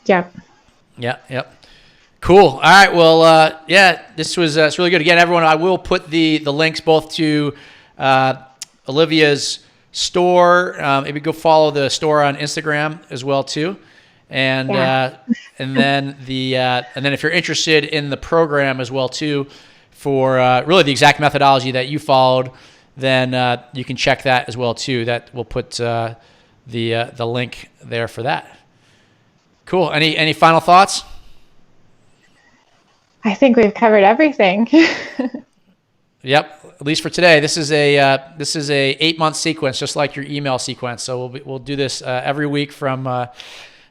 Yep. Yep. Cool. All right. Well, this was it's really good. Again, everyone, I will put the links both to Olivia's store. Maybe go follow the store on Instagram as well too, and then if you're interested in the program as well too, for really the exact methodology that you followed, then you can check that as well too. That we'll put the link there for that. Cool. Any final thoughts? I think we've covered everything. Yep. At least for today. This is a 8-month sequence, just like your email sequence. So we'll do this every week from. No,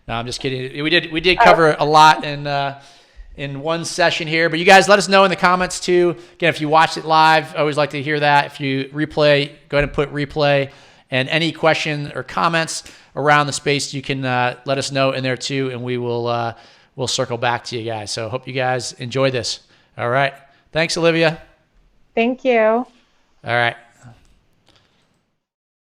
I'm just kidding. We did cover a lot in one session here, but you guys let us know in the comments too. Again, if you watched it live, I always like to hear that. If you replay, go ahead and put replay, and any question or comments around the space, you can let us know in there too, and we'll circle back to you guys. So hope you guys enjoy this. All right. Thanks, Olivia. Thank you. All right.